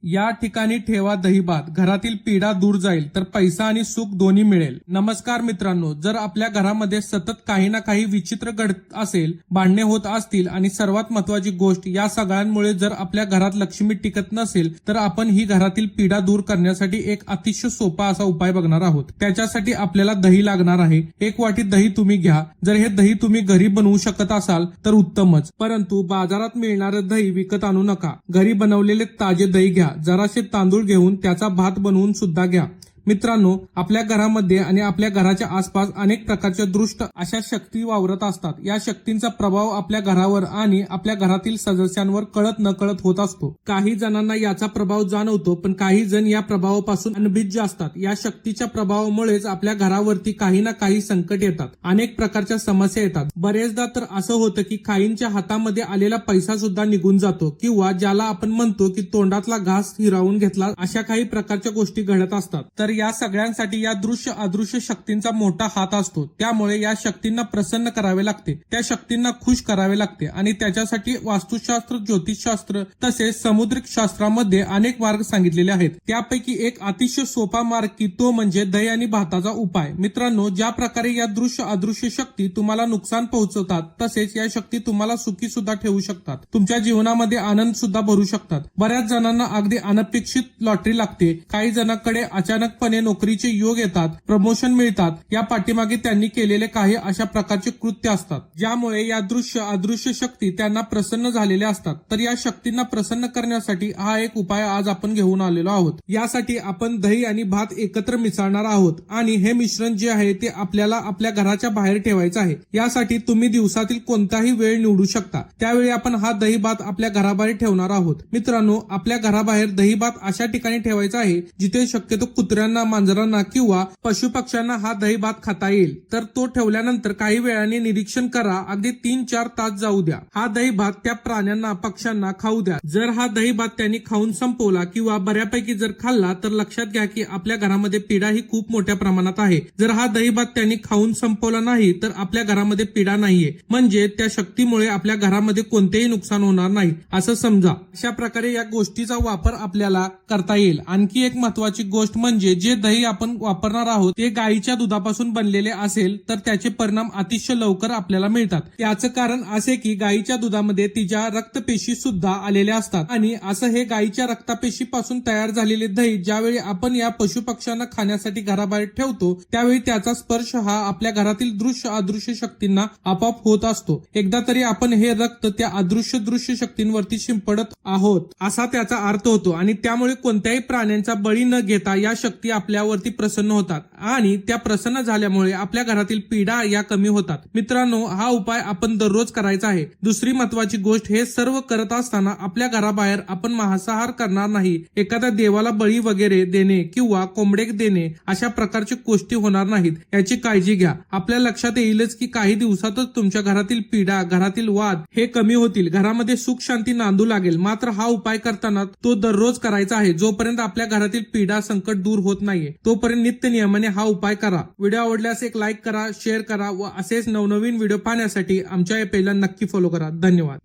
या ठिकाणी ठेवा दहीभात, घरातील पीडा दूर जाईल तर पैसा आणि सुख दोन्ही मिळेल. नमस्कार मित्रांनो, जर आपल्या घरामध्ये सतत काही ना काही विचित्र घडत असेल, भांडणे होत असतील आणि सर्वात महत्वाची गोष्ट या सगळ्यांमुळे जर आपल्या घरात लक्ष्मी टिकत नसेल तर आपण ही घरातील पीडा दूर करण्यासाठी एक अतिशय सोपा असा उपाय बघणार आहोत. त्याच्यासाठी आपल्याला दही लागणार आहे. 1 वाटी दही तुम्ही घ्या. जर हे दही तुम्ही घरी बनवू शकत असाल तर उत्तमच, परंतु बाजारात मिळणारे दही विकत आणू नका. घरी बनवलेले ताजे दही घ्या. जराशे तांदूळ घेऊन त्याचा भात बनवून सुद्धा घ्या. मित्रांनो, आपल्या घरामध्ये आणि आपल्या घराच्या आसपास अनेक प्रकारच्या दृष्ट अशा शक्ती वावरत असतात. या शक्तींचा प्रभाव आपल्या घरावर आणि आपल्या घरातील सदस्यांवर कळत नकळत होत असतो. काही जणांना याचा प्रभाव जाणवतो, पण काही जण या प्रभावापासून अनभिज्ञ असतात. या शक्तीच्या प्रभावामुळेच आपल्या घरावरती काही ना काही संकट येतात, अनेक प्रकारच्या समस्या येतात. बरेचदा तर असं होतं की काहींच्या हातामध्ये आलेला पैसा सुद्धा निघून जातो, किंवा ज्याला आपण म्हणतो की तोंडातला घास हिरावून घेतला, अशा काही प्रकारच्या गोष्टी घडत असतात. तर या सगळ्यांसाठी या दृश्य अदृश्य शक्तींचा मोठा हात असतो. त्यामुळे या शक्तींना प्रसन्न करावे लागते, त्या शक्तींना खुश करावे लागते आणि त्याच्यासाठी वास्तुशास्त्र, ज्योतिषशास्त्र तसेच समुद्रिक शास्त्रामध्ये अनेक मार्ग सांगितलेले आहेत. त्यापैकी एक अतिशय सोपा मार्ग की तो म्हणजे दही आणि भाताचा उपाय. मित्रांनो, ज्या प्रकारे या दृश्य अदृश्य शक्ती तुम्हाला नुकसान पोहोचवतात, तसेच या शक्ती तुम्हाला सुखी सुद्धा ठेवू शकतात. तुमच्या जीवनामध्ये आनंद सुद्धा भरू शकतात. बऱ्याच जणांना अगदी अनपेक्षित लॉटरी लागते. काही जणांकडे अचानक नोकरीचे योग येतात, प्रमोशन मिळतात. या पाठीमागे त्यांनी केलेले काही अशा प्रकारचे कृत्य असतात, ज्यामुळे या दृश्य अदृश्य शक्ती त्यांना प्रसन्न झालेल्या असतात. तर या शक्तींना प्रसन्न करण्यासाठी हा एक उपाय आज आपण घेऊन आलेलो आहोत. यासाठी आपण दही आणि भात एकत्र मिसळणार आहोत आणि हे मिश्रण जे आहे ते आपल्याला आपल्या घराच्या बाहेर ठेवायचं आहे. यासाठी तुम्ही दिवसातील कोणताही वेळ निवडू शकता. त्यावेळी आपण हा दही भात आपल्या घराबाहेर ठेवणार आहोत. मित्रांनो, आपल्या घराबाहेर दही भात अशा ठिकाणी ठेवायचा आहे जिथे शक्यतो कुत्र्यांना, मांजरांना किंवा पशुपक्ष्यांना हा दही भात खाता येईल. तर तो ठेवल्यानंतर काही वेळाने निरीक्षण करा. अगदी 3-4 तास जाऊ द्या. हा दही भात त्या प्राण्यांना, पक्ष्यांना खाऊ द्या. जर हा दही भात त्यांनी खाऊन संपवला किंवा बऱ्यापैकी जर खाल्ला तर लक्षात घ्या की आपल्या घरामध्ये पीडा ही खूप मोठ्या प्रमाणात आहे. जर हा दही भात त्यांनी खाऊन संपवला नाही तर आपल्या घरामध्ये पीडा नाहीये, म्हणजे त्या शक्तीमुळे आपल्या घरामध्ये कोणतेही नुकसान होणार नाही असं समजा. अशा प्रकारे या गोष्टीचा वापर आपल्याला करता येईल. आणखी एक महत्वाची गोष्ट म्हणजे जे दही आपण वापरणार आहोत ते गायीच्या दुधापासून बनलेले असेल तर त्याचे परिणाम अतिशय लवकर आपल्याला मिळतात. याचं कारण असे की गायीच्या दुधामध्ये तिच्या रक्तपेशी सुद्धा आलेल्या असतात आणि असं हे गायीच्या रक्तपेशीपासून तयार झालेले दही ज्यावेळी आपण या पशुपक्ष्यांना खाण्यासाठी घराबाहेर ठेवतो त्यावेळी त्याचा स्पर्श हा आपल्या घरातील दृश्य अदृश्य शक्तींना आपोआप होत असतो. एकदा तरी आपण हे रक्त त्या अदृश्य दृश्य शक्तींवरती शिंपडत आहोत असा त्याचा अर्थ होतो आणि त्यामुळे कोणत्याही प्राण्यांचा बळी न घेता या शक्ती आपल्यावरती प्रसन्न होतात आणि त्या प्रसन्न झाल्यामुळे आपल्या घरातील पीडा या कमी होतात. मित्रांनो, हा उपाय आपण दररोज करायचा आहे. दुसरी महत्वाची गोष्ट, हे सर्व करत असताना आपल्या घराबाहेर आपण मांसाहार करणार नाही. एखाद्या देवाला बळी वगैरे देणे किंवा कोंबडे देणे अशा प्रकारच्या गोष्टी होणार नाहीत, याची काळजी घ्या. आपल्या लक्षात येईलच की काही दिवसातच तुमच्या घरातील पीडा, घरातील वाद हे कमी होतील. घरामध्ये सुख शांती नांदू लागेल. मात्र हा उपाय करताना तो दररोज करायचा आहे. जोपर्यंत आपल्या घरातील पीडा संकट दूर होत नाहीये तोपर्यंत नित्य नियमाने हा उपाय करा. व्हिडिओ आवडल्यास एक लाईक करा, शेअर करा व असेच नवनवीन व्हिडिओ पाहण्यासाठी आमच्या या पेजला नक्की फॉलो करा. धन्यवाद.